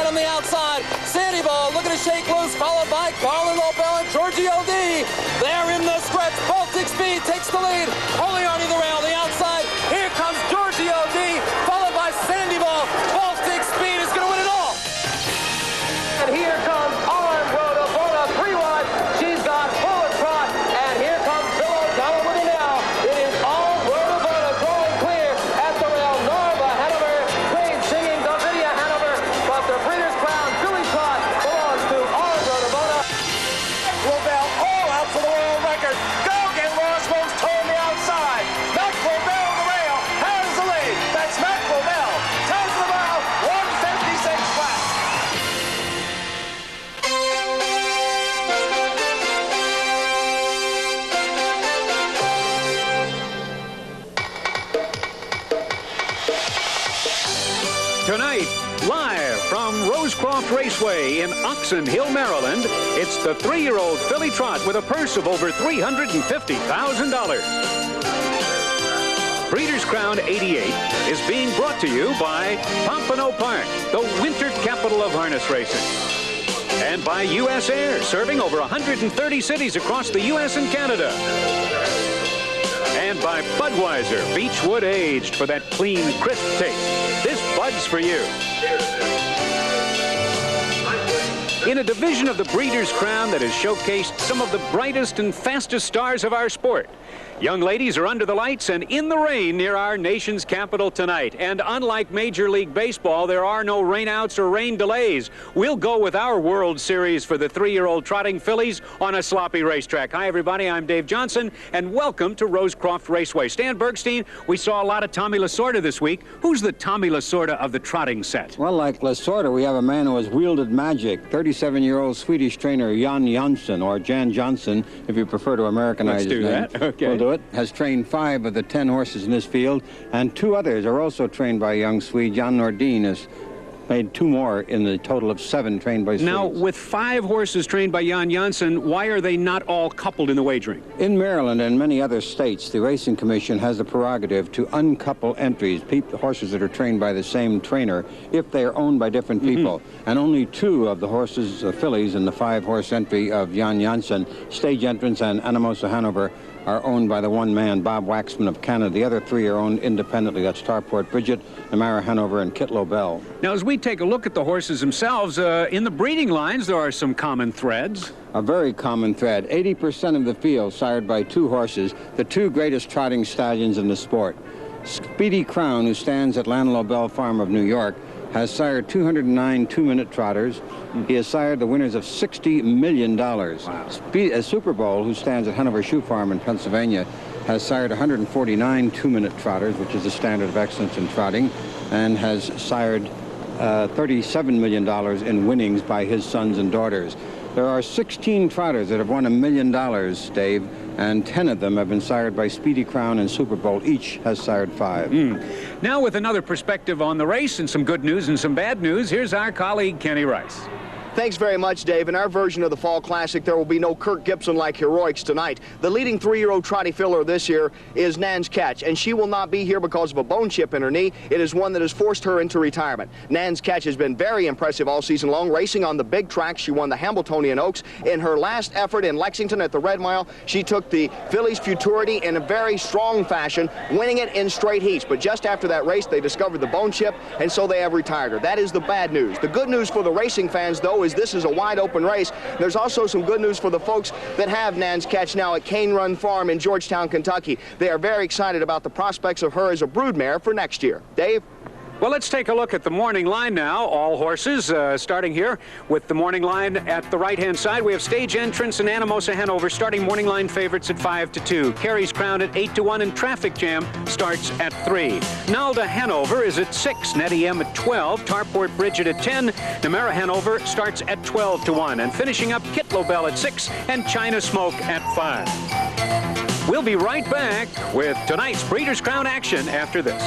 ahead on the outside. Sandy Ball looking to shake loose, followed by Carlin Lobel and Giorgio D. They're in the stretch. Baltic Speed takes the lead. Holy Arnie the rail on the outside. Here comes Giorgio D, followed by Sandy Ball. Baltic Speed is going to win it all. And here comes on road of Bona 3 wide. She's got full of Trot. And here comes Bill O'Donnell with it now. It is all road of Bona drawing clear at the rail. Nalda Hanover, Queen singing Davidia Hanover. But the Breeders' Crown Billy Trot belongs to all road of Bona. Lobel all out for the world record. Go get Rosecroft toe on the outside. Mac Lobel on the rail has the lead. That's Mac Lobel. 10 to the mile, 156 flat. Tonight, live from Rosecroft Raceway in Oxon Hill, Maryland, it's the 3-year-old filly Trot with a purse of over $350,000. Breeders' Crown 88 is being brought to you by Pompano Park, the winter capital of harness racing. And by U.S. Air, serving over 130 cities across the U.S. and Canada. And by Budweiser, Beechwood Aged, for that clean, crisp taste. This Bud's for you. In a division of the Breeders' Crown that has showcased some of the brightest and fastest stars of our sport, young ladies are under the lights and in the rain near our nation's capital tonight. And unlike Major League Baseball, there are no rainouts or rain delays. We'll go with our World Series for the 3-year-old trotting fillies on a sloppy racetrack. Hi, everybody. I'm Dave Johnson, and welcome to Rosecroft Raceway. Stan Bergstein, we saw a lot of Tommy Lasorda this week. Who's the Tommy Lasorda of the trotting set? Well, like Lasorda, we have a man who has wielded magic. 37-year-old Swedish trainer Jan Jansson, or Jan Johnson, if you prefer to Americanize his name. Let's do that. Okay. We'll do it. Has trained 5 of the 10 horses in this field, and 2 others are also trained by a young Swede. Jan Nordin has made 2 more in the total of 7 trained by Swedes. Now, with 5 horses trained by Jan Jansson, why are they not all coupled in the wagering? In Maryland and many other states, the Racing Commission has the prerogative to uncouple entries, horses that are trained by the same trainer, if they are owned by different people. And only 2 of the horses, fillies, in the 5-horse entry of Jan Jansson, Stage Entrance and Anamosa Hanover, are owned by the one man, Bob Waxman of Canada. The other 3 are owned independently. That's Tarport Bridget, Namara Hanover, and Kit Lobel. Now, as we take a look at the horses themselves, in the breeding lines, there are some common threads. A very common thread. 80% of the field sired by 2 horses, the 2 greatest trotting stallions in the sport. Speedy Crown, who stands at Lana Lobel Farm of New York, has sired 209 2-minute trotters. He has sired the winners of $60 million. Wow. Super Bowl, who stands at Hanover Shoe Farm in Pennsylvania, has sired 149 2-minute trotters, which is the standard of excellence in trotting, and has sired $37 million in winnings by his sons and daughters. There are 16 trotters that have won $1 million, Dave, and 10 of them have been sired by Speedy Crown and Super Bowl. Each has sired 5. Now, with another perspective on the race and some good news and some bad news, here's our colleague, Kenny Rice. Thanks very much, Dave. In our version of the Fall Classic, there will be no Kirk Gibson-like heroics tonight. The leading 3-year-old trotty filler this year is Nan's Catch, and she will not be here because of a bone chip in her knee. It is one that has forced her into retirement. Nan's Catch has been very impressive all season long, racing on the big tracks. She won the Hambletonian Oaks. In her last effort in Lexington at the Red Mile, she took the Fillies Futurity in a very strong fashion, winning it in straight heats. But just after that race, they discovered the bone chip, and so they have retired her. That is the bad news. The good news for the racing fans, though, is this is a wide open race. There's also some good news for the folks that have Nan's Catch now at Cane Run Farm in Georgetown, Kentucky. They are very excited about the prospects of her as a broodmare for next year. Dave? Well, let's take a look at the morning line now. All horses, starting here with the morning line at the right-hand side. We have Stage Entrance and Anamosa Hanover starting morning line favorites at 5-2. Carey's Crown at 8-1, and Traffic Jam starts at 3. Nalda Hanover is at 6. Nettie M at 12. Tarport Bridget at 10. Namara Hanover starts at 12-1. And finishing up, Kit Lobel at 6 and China Smoke at 5. We'll be right back with tonight's Breeders' Crown action after this.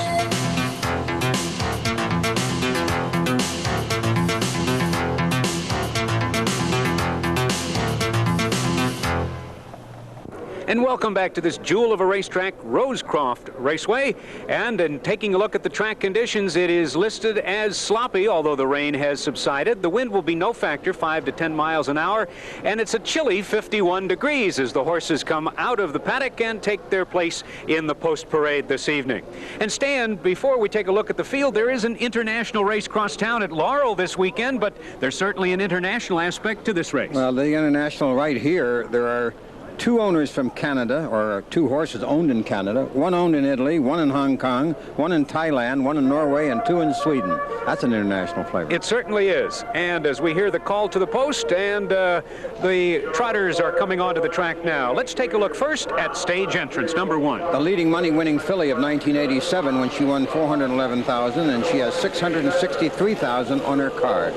And welcome back to this jewel of a racetrack, Rosecroft Raceway. And in taking a look at the track conditions, it is listed as sloppy, although the rain has subsided. The wind will be no factor, 5 to 10 miles an hour. And it's a chilly 51 degrees as the horses come out of the paddock and take their place in the post parade this evening. And Stan, before we take a look at the field, there is an international race cross town at Laurel this weekend, but there's certainly an international aspect to this race. Well, the international right here, there are two owners from Canada, or two horses owned in Canada, one owned in Italy, one in Hong Kong, one in Thailand, one in Norway, and two in Sweden. That's an international flavor. It certainly is. And as we hear the call to the post, and the Trotters are coming onto the track now. Let's take a look first at stage entrance number 1. The leading money-winning filly of 1987 when she won $411,000, and she has $663,000 on her card.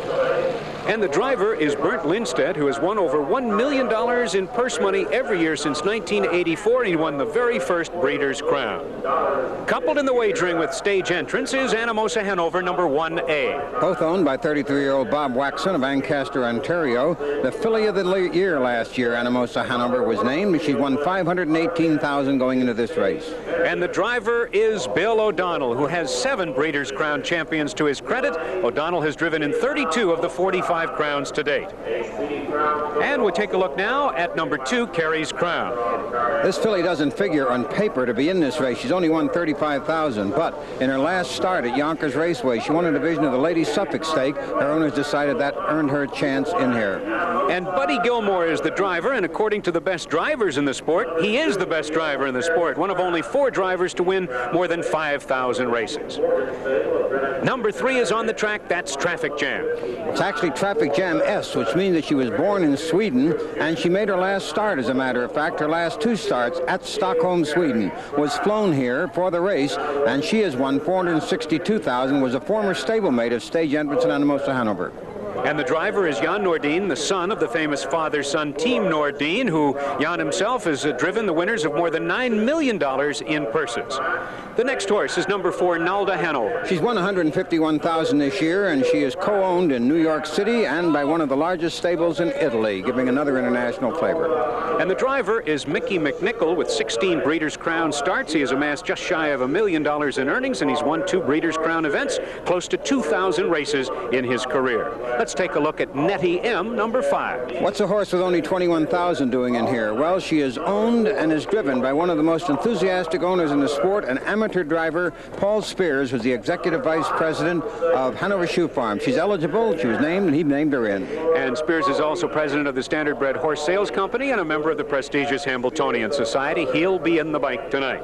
And the driver is Bernd Lindstedt, who has won over $1 million in purse money every year since 1984. He won the very first Breeders' Crown. Coupled in the wagering with stage entrance is Anamosa Hanover, number 1A. Both owned by 33-year-old Bob Waxon of Ancaster, Ontario. The filly of the year last year, Anamosa Hanover, was named. She won $518,000 going into this race. And the driver is Bill O'Donnell, who has 7 Breeders' Crown champions to his credit. O'Donnell has driven in 32 of the 45 crowns to date. And we'll take a look now at number 2, Carey's Crown. This filly doesn't figure on paper to be in this race. She's only won $35,000, but in her last start at Yonkers Raceway, she won a division of the Lady Suffolk Stake. Her owners decided that earned her a chance in here. And Buddy Gilmore is the driver, and according to the best drivers in the sport, he is the best driver in the sport, one of only 4 drivers to win more than 5,000 races. Number 3 is on the track. That's Traffic Jam. It's actually Traffic Jam S, which means that she was born in Sweden, and she made her last start, as a matter of fact. Her last 2 starts at Stockholm, Sweden, was flown here for the race, and she has won $462,000, was a former stablemate of stage entrance in Anamosa Hanover. And the driver is Jan Nordin, the son of the famous father-son team Nordin, who Jan himself has driven the winners of more than $9 million in purses. The next horse is number 4, Nalda Hanover. She's won $151,000 this year, and she is co-owned in New York City and by one of the largest stables in Italy, giving another international flavor. And the driver is Mickey McNichol with 16 Breeders' Crown starts. He has amassed just shy of $1 million in earnings, and he's won 2 Breeders' Crown events, close to 2,000 races in his career. Let's take a look at Nettie M, number 5. What's a horse with only $21,000 doing in here? Well, she is owned and is driven by one of the most enthusiastic owners in the sport, an amateur driver, Paul Spears, who's the executive vice president of Hanover Shoe Farm. She's eligible, she was named, and he named her in. And Spears is also president of the Standardbred Horse Sales Company and a member of the prestigious Hambletonian Society. He'll be in the bike tonight.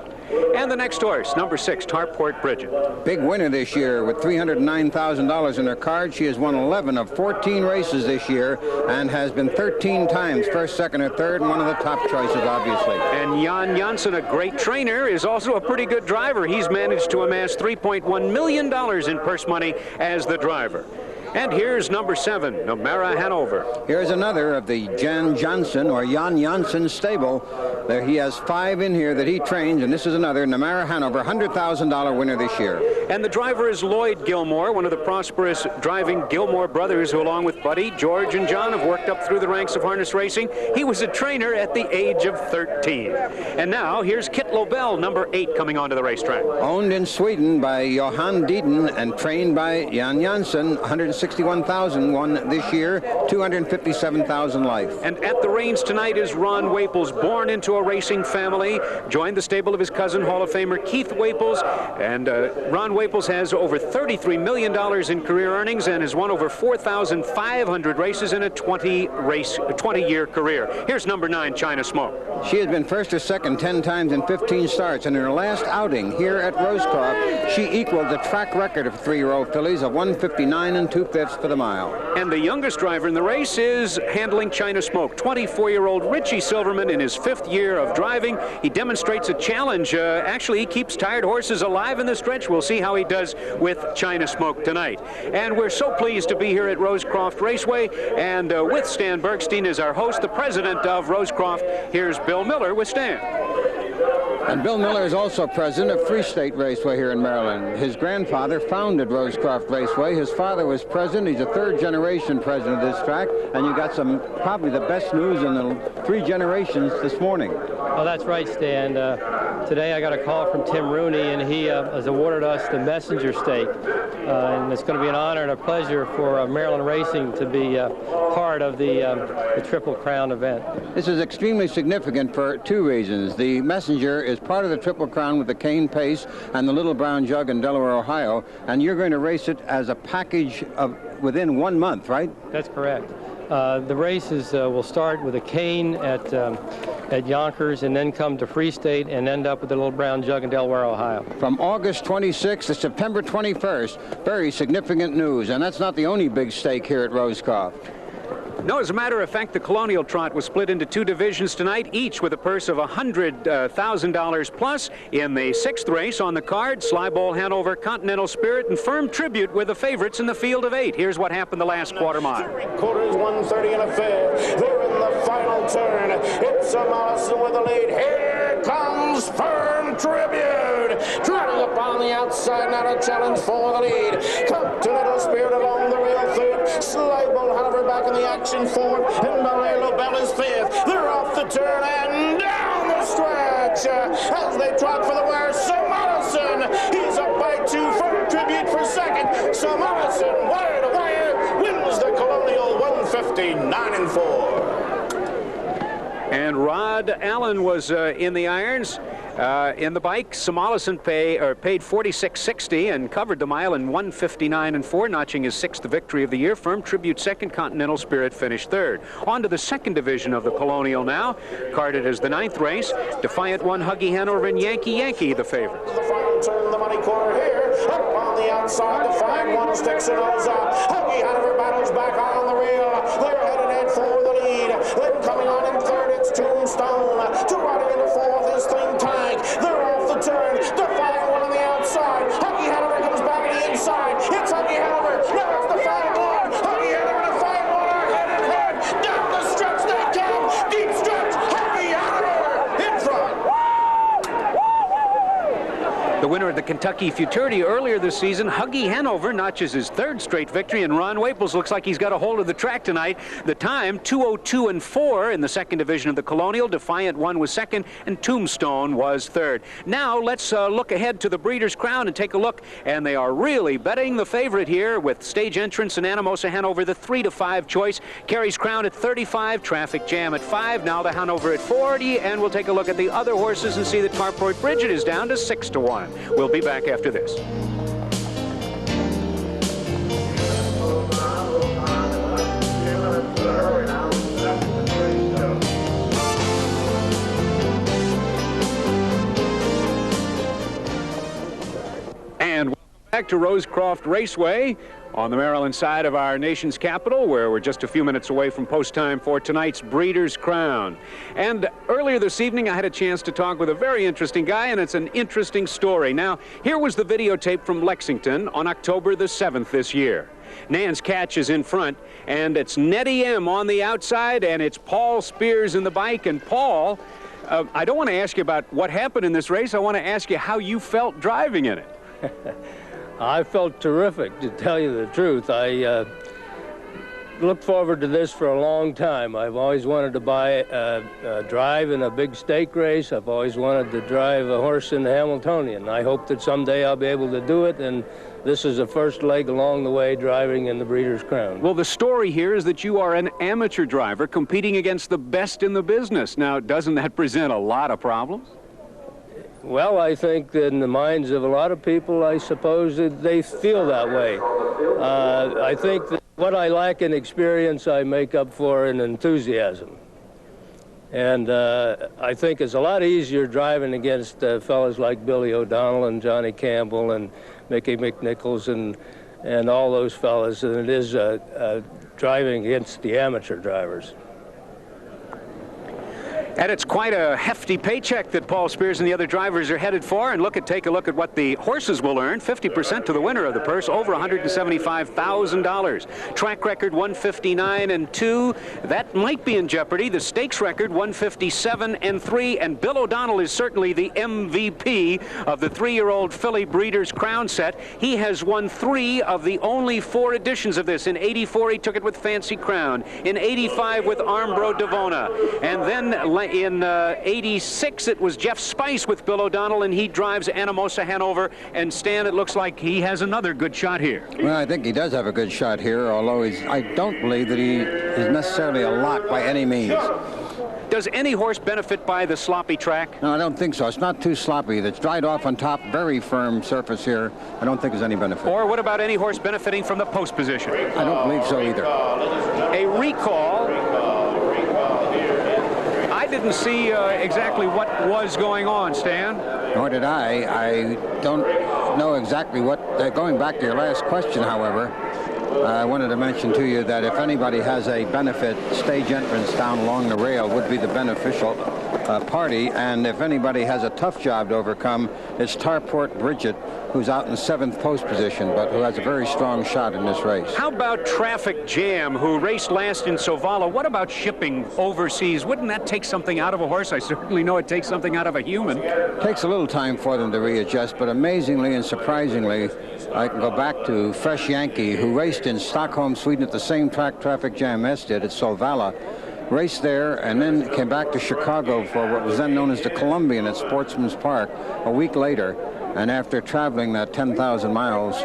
And the next horse, number 6, Tarport Bridget. Big winner this year with $309,000 in her card. She has won 11 of 14 races this year and has been 13 times first, second, or third, and one of the top choices, obviously. And Jan Janssen, a great trainer, is also a pretty good driver. He's managed to amass $3.1 million in purse money as the driver. And here's number 7, Namara Hanover. Here's another of the Jan Janssen or Jan Janssen stable. There he has 5 in here that he trains, and this is another Namara Hanover, $100,000 winner this year. And the driver is Lloyd Gilmore, one of the prosperous driving Gilmore brothers, who along with Buddy, George, and John have worked up through the ranks of harness racing. He was a trainer at the age of 13. And now here's Kit Lobel, number 8, coming onto the racetrack. Owned in Sweden by Johan Dieden and trained by Jan Janssen, $161,000 won this year, $257,000 life. And at the reins tonight is Ron Waples, born into a racing family, joined the stable of his cousin, Hall of Famer Keith Waples, and Ron Waples has over $33 million in career earnings and has won over 4,500 races in a 20-year career. Here's number 9, China Smoke. She has been first or second 10 times in 15 starts, and in her last outing here at Rosecroft, she equaled the track record of 3-year-old fillies of 159 2/5 for the mile. And the youngest driver in the race is handling China Smoke, 24-year-old Richie Silverman in his 5th year of driving. He demonstrates a challenge. Actually, he keeps tired horses alive in the stretch. We'll see how he does with China Smoke tonight. And we're so pleased to be here at Rosecroft Raceway, and with Stan Bergstein as our host, the president of Rosecroft. Here's Bill Miller with Stan. And Bill Miller is also president of Free State Raceway here in Maryland. His grandfather founded Rosecroft Raceway. His father was president. He's a 3rd-generation president of this track. And you got probably the best news in the 3 generations this morning. Oh, that's right, Stan. Today I got a call from Tim Rooney, and he has awarded us the Messenger Stake. And it's going to be an honor and a pleasure for Maryland Racing to be part of the Triple Crown event. This is extremely significant for two reasons. The Messenger is part of the Triple Crown with the Cane Pace and the Little Brown Jug in Delaware, Ohio, and you're going to race it as a package of within 1 month, right? That's correct. The races will start with a cane at Yonkers and then come to Free State and end up with the Little Brown Jug in Delaware, Ohio. From August 26th to September 21st, very significant news, and that's not the only big stake here at Rosecroft. No, as a matter of fact, the Colonial Trot was split into two divisions tonight, each with a purse of $100,000 plus. In the sixth race on the card, Nalda Hanover, Continental Spirit, and Firm Tribute were the favorites in the field of 8. Here's what happened the last quarter mile. 3/4, 130 and a fifth. They're in the final turn. It's a Mollison with the lead. Here comes Firm Tribute. Trotting up on the outside, now to challenge for the lead. Continental Spirit along the rail third. Nalda Hanover back in the action fourth, and Malay Bell is fifth. They're off the turn and down the stretch as they trot for the wire. Mollison, he's up by 2. Firm Tribute for second. Mollison, wire to wire, wins the Colonial 159-4. And Rod Allen was in the irons. In the bike, Mollison paid $46.60 and covered the mile in 1:59.4, notching his 6th victory of the year. Firm Tribute second, Continental Spirit finished third. On to the second division of the Colonial now, carded as the 9th race. Defiant won Huggy Hanover and Yankee the favorite. The final turn, the money quarter here. Up on the outside, Defiant one sticks her nose up. Huggy Hanover battles back on the rail. They're headed for the lead. Then coming on in third, it's Tombstone. Riding into fourth is Clean Tank. They're off the turn. Defiant one on the outside. Huggy Hanover comes back to the inside. It's Huggy Hanover. Now it's Defiant one. Huggy Hanover, Defiant one are head and head. Down the stretch they come. Deep stretch. Huggy Hanover in front. The winner of the Kentucky Futurity earlier this season, Huggy Hanover, notches his 3rd straight victory, and Ron Waples looks like he's got a hold of the track tonight. The time, 2:02.4 in the second division of the Colonial. Defiant 1 was second, and Tombstone was third. Now let's look ahead to the Breeders' Crown and take a look, and they are really betting the favorite here with Stage Entrance and Anamosa Hanover, the 3-5 choice. Carries Crown at 35, Traffic Jam at 5, Nalda Hanover at 40, and we'll take a look at the other horses and see that Tarpoy Bridget is down to 6-1. We'll be back after this. And welcome back to Rosecroft Raceway on the Maryland side of our nation's capital, where we're just a few minutes away from post time for tonight's Breeders' Crown. And earlier this evening, I had a chance to talk with a very interesting guy, and it's an interesting story. Now, here was the videotape from Lexington on October the 7th this year. Nan's Catch is in front, and it's Nettie M on the outside, and it's Paul Spears in the bike. And Paul, I don't want to ask you about what happened in this race. I want to ask you how you felt driving in it. I felt terrific, to tell you the truth. I looked forward to this for a long time. I've always wanted to drive in a big stake race. I've always wanted to drive a horse in the Hamiltonian. I hope that someday I'll be able to do it, and this is the first leg along the way driving in the Breeders' Crown. Well, the story here is that you are an amateur driver competing against the best in the business. Now, doesn't that present a lot of problems? Well, I think that in the minds of a lot of people, I suppose that they feel that way. I think that what I lack in experience, I make up for in enthusiasm. And I think it's a lot easier driving against fellas like Billy O'Donnell and Johnny Campbell and Mickey McNichol and all those fellas than it is driving against the amateur drivers. And it's quite a hefty paycheck that Paul Spears and the other drivers are headed for. And take a look at what the horses will earn. 50% to the winner of the purse, over $175,000. Track record 159-2. That might be in jeopardy. The stakes record 157-3. And Bill O'Donnell is certainly the MVP of the 3-year-old filly Breeders' Crown set. He has won 3 of the only 4 editions of this. In '84, he took it with Fancy Crown. In '85 with Armbro Devona. And then In 86, it was Jeff Spice with Bill O'Donnell, and he drives Anamosa Hanover. And Stan, it looks like he has another good shot here. Well, I think he does have a good shot here, although I don't believe that he is necessarily a lock by any means. Does any horse benefit by the sloppy track? No, I don't think so. It's not too sloppy. It's dried off on top, very firm surface here. I don't think there's any benefit. Or what about any horse benefiting from the post position? I don't believe so either. A recall. I didn't see exactly what was going on, Stan. Nor did I. I don't know exactly what. Going back to your last question, however, I wanted to mention to you that if anybody has a benefit, stage entrance down along the rail would be the beneficial party. And if anybody has a tough job to overcome, it's Tarport Bridget, who's out in 7th post position, but who has a very strong shot in this race. How about Traffic Jam, who raced last in Sovala? What about shipping overseas? Wouldn't that take something out of a horse? I certainly know it takes something out of a human. It takes a little time for them to readjust, but amazingly and surprisingly, I can go back to Fresh Yankee, who raced in Stockholm, Sweden at the same track Traffic Jam S did at Solvalla. Raced there and then came back to Chicago for what was then known as the Columbian at Sportsman's Park a week later. And after traveling that 10,000 miles,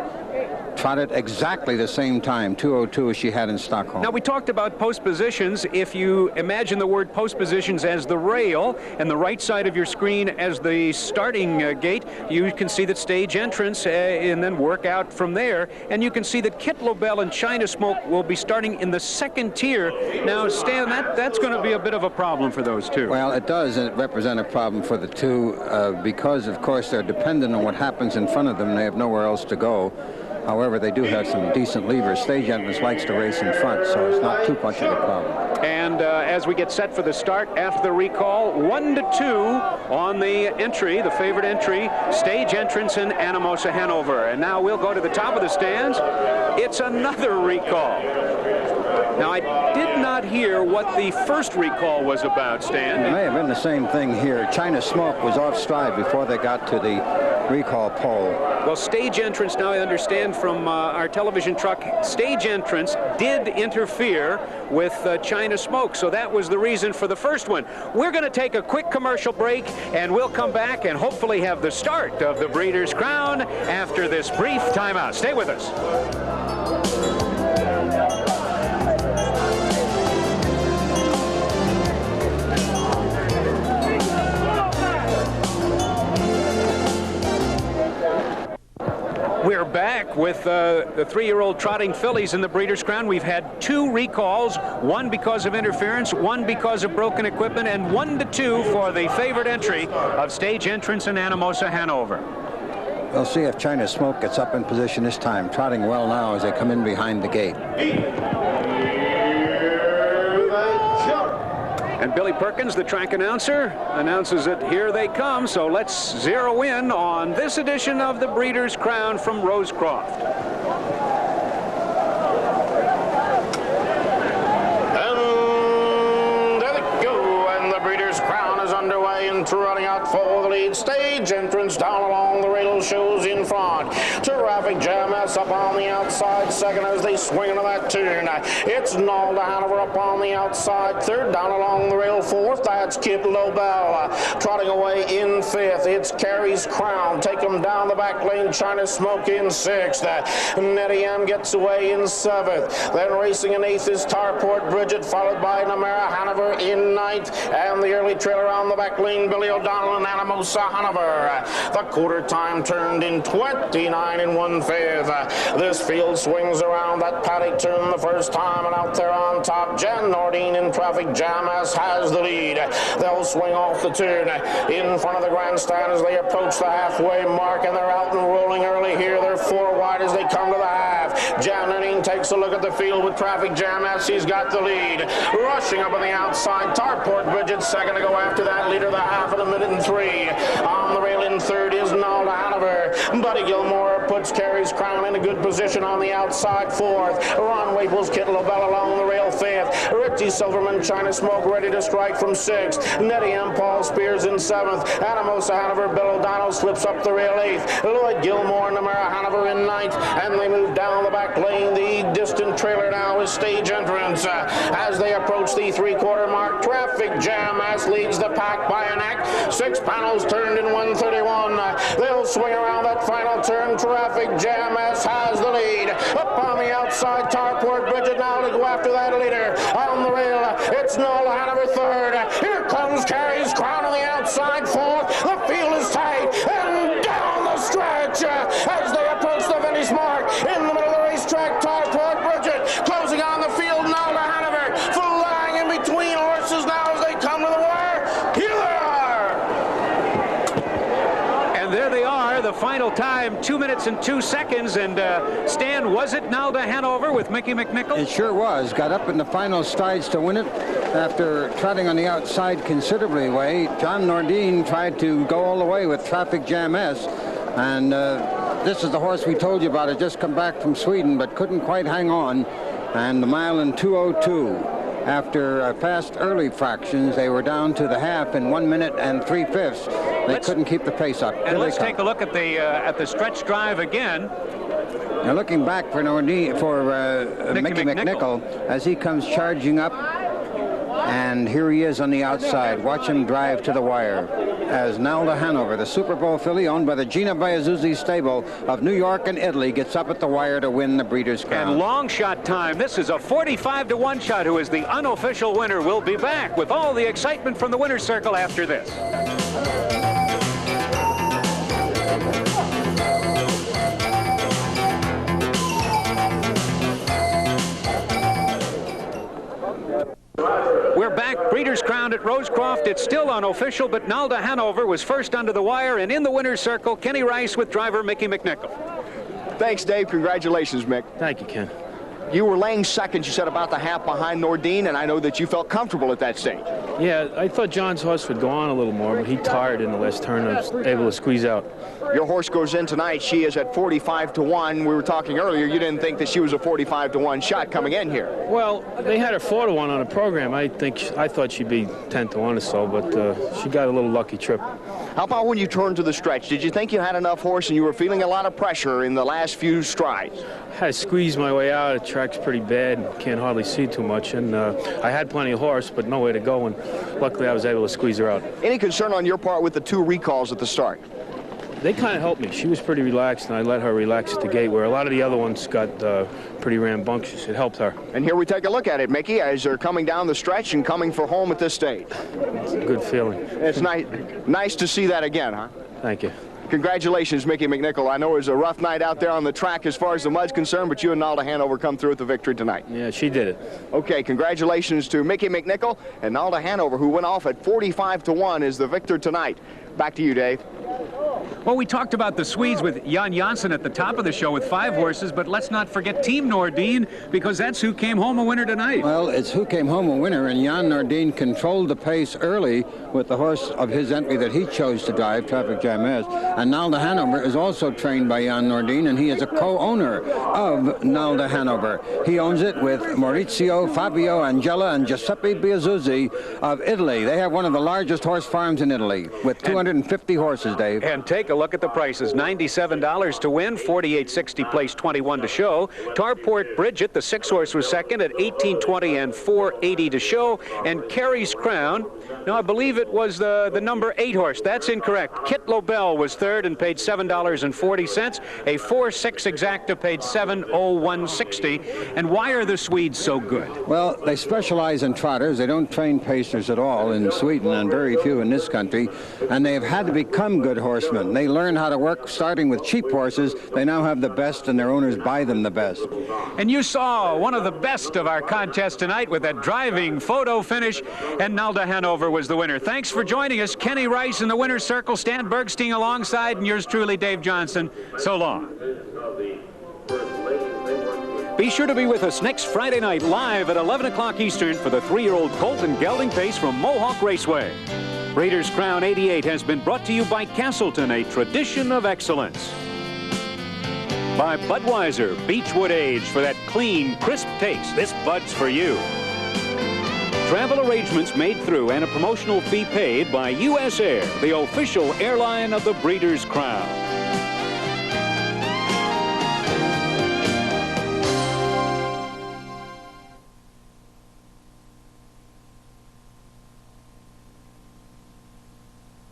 trotted exactly the same time, 2:02, as she had in Stockholm. Now, we talked about post positions. If you imagine the word post positions as the rail and the right side of your screen as the starting gate, you can see that stage entrance and then work out from there. And you can see that Kit Lobel and China Smoke will be starting in the 2nd tier. Now, Stan, that's going to be a bit of a problem for those two. Well, it does represent a problem for the two because, of course, they're dependent on what happens in front of them. They have nowhere else to go. However, they do have some decent levers. Stage entrance likes to race in front, so it's not too much of a problem. And as we get set for the start after the recall, 1-2 on the entry, the favorite entry, stage entrance in Anamosa Hanover. And now we'll go to the top of the stands. It's another recall. Now, I did not hear what the first recall was about, Stan. It may have been the same thing here. China Smoke was off stride before they got to the recall pole. Well, stage entrance, now I understand from our television truck, stage entrance did interfere with China Smoke, so that was the reason for the first one. We're going to take a quick commercial break, and we'll come back and hopefully have the start of the Breeders' Crown after this brief timeout. Stay with us. We're back with the 3-year-old trotting fillies in the Breeders' Crown. We've had 2 recalls, one because of interference, one because of broken equipment, and 1-2 for the favorite entry of stage entrance in Anamosa Hanover. We'll see if China Smoke gets up in position this time, trotting well now as they come in behind the gate. And Billy Perkins, the track announcer, announces that here they come. So let's zero in on this edition of the Breeders' Crown from Rosecroft. And there they go, and the Breeders' Crown is underway and trotting out for the lead. Stage entrance down along the rail shows in front. Traffic Jam S up on the outside, second as they swing into that turn. It's Nalda Hanover up on the outside, third down along the rail, fourth. That's Kit Lobel. Trotting away in 5th. It's Carey's Crown. Take him down the back lane. China Smoke in 6th. Nettie M gets away in 7th. Then racing in 8th is Tarport Bridget, followed by Namara Hanover in 9th. And the early trailer on the back lane, Billy O'Donnell and Anamosa Hanover. The quarter time turned in 29 1/5. This field swings around that paddock turn the first time, and out there on top, Jan Nordine in Traffic Jam S has the lead. They'll swing off the turn in front of the grandstand as they approach the halfway mark, and they're out and rolling early here. They're 4 wide as they come to the half. Jan Nordine takes a look at the field with Traffic Jam S. He's got the lead. Rushing up on the outside, Tarport Bridget second to go after that leader, the half of a minute and 3. On the rail in third is Nalda Hanover. Buddy Gilmore puts Carey's Crown in a good good position on the outside fourth. Ron Waples, Kit LaBelle along the rail fifth. Richie Silverman, China Smoke ready to strike from sixth. Nettie M. Paul Spears in seventh. Anamosa Hanover, Bill O'Donnell slips up the rail eighth. Lloyd Gilmore and Namara Hanover in ninth. And they move down the back lane. The distant trailer now is Stage Entrance. As they approach the three-quarter mark, Traffic Jam Ass leads the pack by a neck. 6 panels turned in 131. They'll swing around that final turn. Traffic Jam Ass has the lead. Up on the outside, Tarport Bridget now to go after that leader. On the rail, it's Nalda Hanover third. Here comes Carrie's Crown on the outside fourth. The field is tight and down the stretch as they approach the finish mark. In the middle of the racetrack, Tarport Bridget closing on the field. Nalda Hanover flying in between horses now as they come to the wire. Here they are. And there they are, the final time, 2 minutes and 2 seconds. And Stan, was it Nalda Hanover with Mickey McNichol? It sure was. Got up in the final strides to win it. After trotting on the outside considerably away, John Nordine tried to go all the way with Traffic Jam S. And this is the horse we told you about. It just come back from Sweden, but couldn't quite hang on. And the mile in 2:02. After fast early fractions, they were down to the half in 1 minute and 3/5. They couldn't keep the pace up. And let's take a look at the stretch drive again. Now looking back for Mickey McNichol as he comes charging up. And here he is on the outside. Watch him drive to the wire as Nalda Hanover, the Super Bowl filly owned by the Gina Biazuzzi stable of New York and Italy, gets up at the wire to win the Breeders' Crown. And long shot time. This is a 45-to-1 shot. Who is the unofficial winner? We'll be back with all the excitement from the winner's circle after this. We're back. Breeders' Crown at Rosecroft. It's still unofficial, but Nalda Hanover was first under the wire, and in the winner's circle, Kenny Rice with driver Mickey McNichol. Thanks, Dave. Congratulations, Mick. Thank you, Ken. You were laying second, you said, about the half behind Nordine, and I know that you felt comfortable at that stage. Yeah, I thought John's horse would go on a little more, but he tired in the last turn. I was able to squeeze out. Your horse goes in tonight. She is at 45-to-1. We were talking earlier. You didn't think that she was a 45-to-1 shot coming in here. Well, they had her 4-to-1 on the program. I thought she'd be 10-to-1 or so, but she got a little lucky trip. How about when you turned to the stretch? Did you think you had enough horse and you were feeling a lot of pressure in the last few strides? I had to squeeze my way out. The track's pretty bad and can't hardly see too much. And I had plenty of horse, but nowhere to go. And luckily, I was able to squeeze her out. Any concern on your part with the 2 recalls at the start? They kind of helped me. She was pretty relaxed, and I let her relax at the gate, where a lot of the other ones got pretty rambunctious. It helped her. And here we take a look at it, Mickey, as they're coming down the stretch and coming for home at this stage. It's a good feeling. It's nice to see that again, huh? Thank you. Congratulations, Mickey McNichol. I know it was a rough night out there on the track as far as the mud's concerned, but you and Nalda Hanover come through with the victory tonight. Yeah, she did it. Okay, congratulations to Mickey McNichol and Nalda Hanover, who went off at 45-to-1 as the victor tonight. Back to you, Dave. Well, we talked about the Swedes with Jan Janssen at the top of the show with 5 horses, but let's not forget Team Nordine, because that's who came home a winner tonight. Well, it's who came home a winner, and Jan Nordine controlled the pace early with the horse of his entry that he chose to drive, Traffic Jam S. And Nalda Hanover is also trained by Jan Nordine, and he is a co-owner of Nalda Hanover. He owns it with Maurizio, Fabio, Angela, and Giuseppe Biazuzzi of Italy. They have one of the largest horse farms in Italy with 250 horses, Dave. And take a look at the prices. $97 to win, $48.60 place 21 to show. Tarport Bridget, the 6-horse, was second at $18.20 and $4.80 to show. And Carrie's Crown, now I believe it was the number 8 horse. That's incorrect. Kit LaBelle was third and paid $7.40. A 4-6 exacta paid $7.0160. And why are the Swedes so good? Well, they specialize in trotters. They don't train pacers at all in Sweden, and very few in this country. And they've had to become good horsemen. They learn how to work starting with cheap horses. They now have the best, and their owners buy them the best. And you saw one of the best of our contest tonight with that driving photo finish, and Nalda Hanover was the winner. Thanks for joining us. Kenny Rice in the winner's circle, Stan Bergstein alongside, and yours truly, Dave Johnson. So long. Be sure to be with us next Friday night live at 11 o'clock Eastern for the 3-year-old colt and gelding pace from Mohawk Raceway. Breeders' Crown 88 has been brought to you by Castleton, a tradition of excellence. By Budweiser, Beechwood Age, for that clean, crisp taste. This Bud's for you. Travel arrangements made through and a promotional fee paid by U.S. Air, the official airline of the Breeders' Crown.